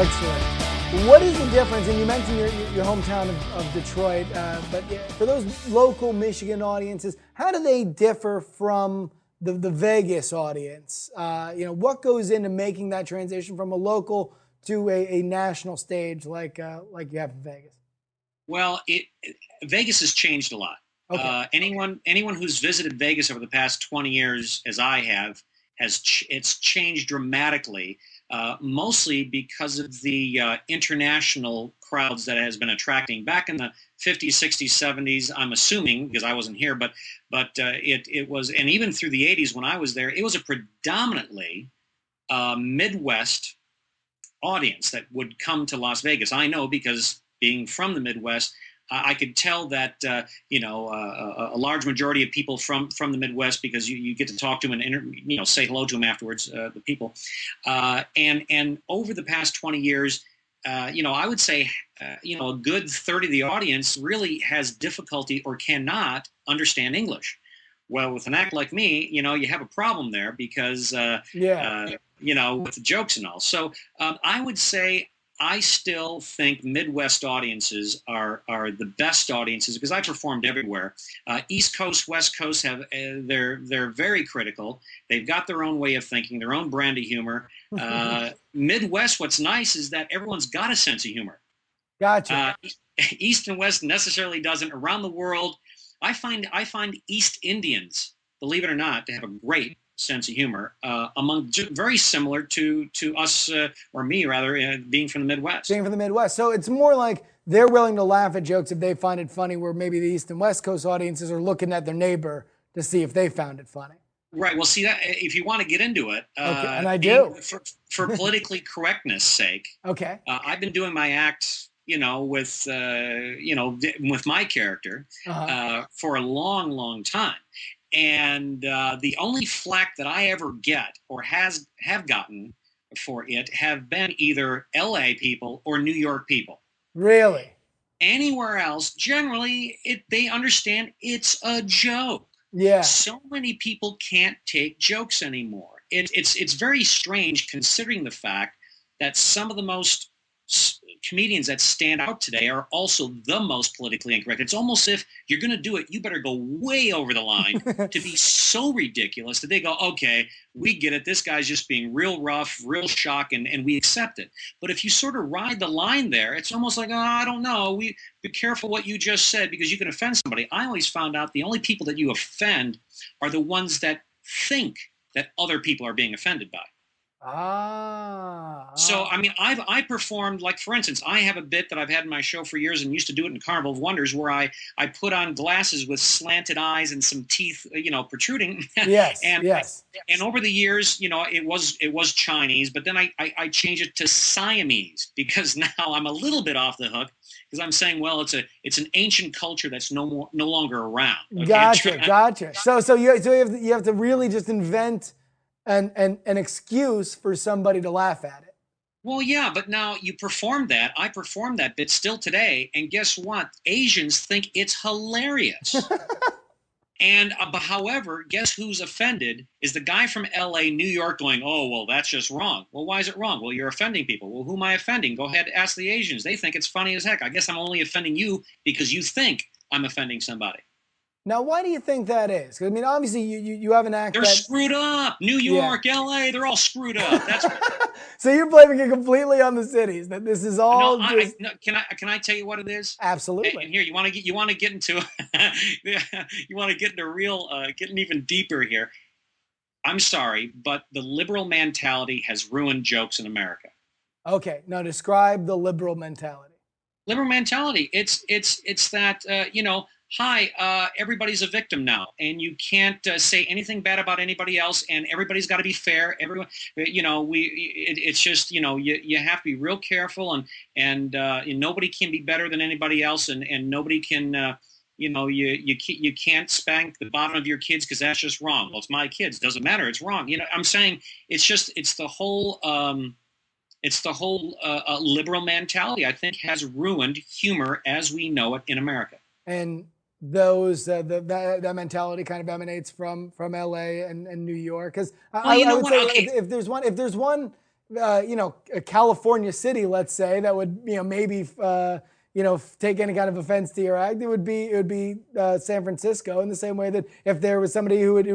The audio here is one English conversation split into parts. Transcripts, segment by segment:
Excellent. What is the difference? And you mentioned your hometown of Detroit, but for those local Michigan audiences, how do they differ from the Vegas audience? What goes into making that transition from a local to a national stage like you have in Vegas? Well, Vegas has changed a lot. Okay. Anyone who's visited Vegas over the past 20 years, as I have, it's changed dramatically. Mostly because of the international crowds that it has been attracting. Back in the 50s, 60s, 70s, I'm assuming, because I wasn't here, but it was, and even through the 80s when I was there, it was a predominantly Midwest audience that would come to Las Vegas. I know because being from the Midwest, I could tell that a large majority of people from the Midwest, because you get to talk to them and say hello to them afterwards, the people, and over the past 20 years, I would say a good 30 of the audience really has difficulty or cannot understand English. Well, with an act like me, you have a problem there because with the jokes and all. So I would say, I still think Midwest audiences are the best audiences because I performed everywhere. East Coast, West Coast they're very critical. They've got their own way of thinking, their own brand of humor. Midwest, what's nice is that everyone's got a sense of humor. Gotcha. East and West necessarily doesn't. Around the world, I find East Indians, believe it or not, to have a great sense of humor, very similar to us, or me rather, being from the Midwest. Being from the Midwest. So it's more like they're willing to laugh at jokes if they find it funny, where maybe the East and West Coast audiences are looking at their neighbor to see if they found it funny. Right. Well, see, that if you want to get into it, okay. And I do. For politically correctness sake. Okay. I've been doing my act, with my character for a long, long time. And the only flack that I ever get or have gotten for it have been either LA people or New York people. Really? Anywhere else, generally, they understand it's a joke. Yeah. So many people can't take jokes anymore. It's very strange considering the fact that some of the most comedians that stand out today are also the most politically incorrect. It's almost if you're going to do it, you better go way over the line to be so ridiculous that they go, okay, we get it. This guy's just being real rough, real shock, and we accept it. But if you sort of ride the line there, it's almost like, oh, I don't know. Be careful what you just said because you can offend somebody. I always found out the only people that you offend are the ones that think that other people are being offended by. So, I mean, I performed, like, for instance, I have a bit that I've had in my show for years and used to do it in Carnival of Wonders where I put on glasses with slanted eyes and some teeth, protruding. Yes, yes. And over the years, it was Chinese, but then I changed it to Siamese because now I'm a little bit off the hook because I'm saying, well, it's an ancient culture that's no longer around. Okay? Gotcha. So you have to really just invent an excuse for somebody to laugh at it. Well, yeah, but now you performed that. I performed that bit still today, and guess what? Asians think it's hilarious. And but however, guess who's offended is the guy from L.A., New York, going, oh, well, that's just wrong. Well, why is it wrong? Well, you're offending people. Well, who am I offending? Go ahead, ask the Asians. They think it's funny as heck. I guess I'm only offending you because you think I'm offending somebody. Now, why do you think that is? Because, I mean, obviously, you have an act They're screwed up. New York, L.A., they're all screwed up. That's So you're blaming it completely on the cities. That this is all. No, can I tell you what it is? Absolutely. And here, you want to get into real getting even deeper here. I'm sorry, but the liberal mentality has ruined jokes in America. Okay, now describe the liberal mentality. Liberal mentality. It's that hi, everybody's a victim now, and you can't say anything bad about anybody else, and everybody's got to be fair. Everyone, it's just, you have to be real careful, and nobody can be better than anybody else, and nobody can, you can't spank the bottom of your kids because that's just wrong. Well, it's my kids, doesn't matter, it's wrong. I'm saying it's the whole liberal mentality, I think, has ruined humor as we know it in America. And that mentality kind of emanates from LA and New York, because I would say if there's one a California city, let's say, that would, maybe, take any kind of offense to your act, it would be San Francisco. In the same way that if there was somebody who would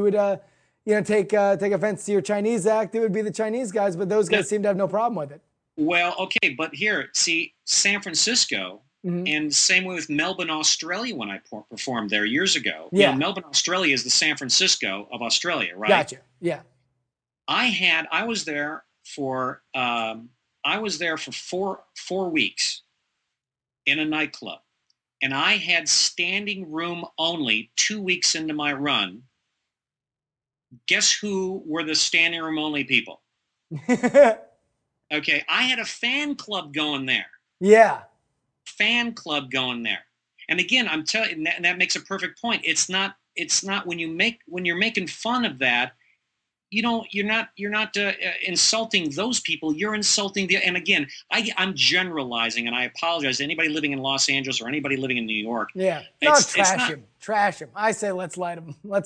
take offense to your Chinese act, it would be the Chinese guys. But those guys seem to have no problem with it. Well, okay, but here, see, San Francisco, and same way with Melbourne, Australia, when I performed there years ago. Yeah. Melbourne, Australia is the San Francisco of Australia, right? Gotcha. Yeah. I was there for four weeks in a nightclub, and I had standing room only 2 weeks into my run. Guess who were the standing room only people? Okay, I had a fan club going there. Yeah. Fan club going there. And again, I'm telling you, that makes a perfect point. It's not when you're making fun of that, you're not insulting those people. You're insulting and again, I'm generalizing, and I apologize to anybody living in Los Angeles or anybody living in New York. Yeah. Trash him. I say let's light him up.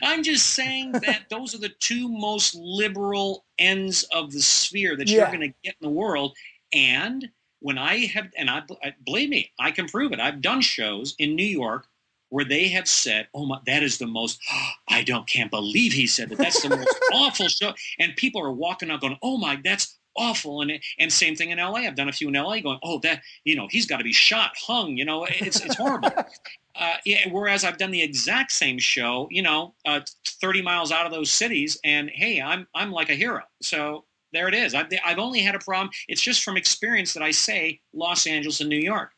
I'm just saying that those are the two most liberal ends of the sphere that you're going to get in the world. And when I believe me, I can prove it. I've done shows in New York where they have said, "Oh my, that is the most." Can't believe he said that. That's the most awful show. And people are walking out going, "Oh my, that's awful." And same thing in LA. I've done a few in LA going, "Oh, that he's got to be shot, hung." It's horrible. Whereas I've done the exact same show, 30 miles out of those cities, and hey, I'm like a hero. So there it is. I've only had a problem. It's just from experience that I say Los Angeles and New York.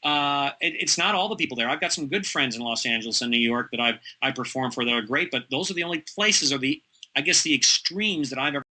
It's not all the people there. I've got some good friends in Los Angeles and New York that I perform for that are great, but those are the only places, or the extremes that I've ever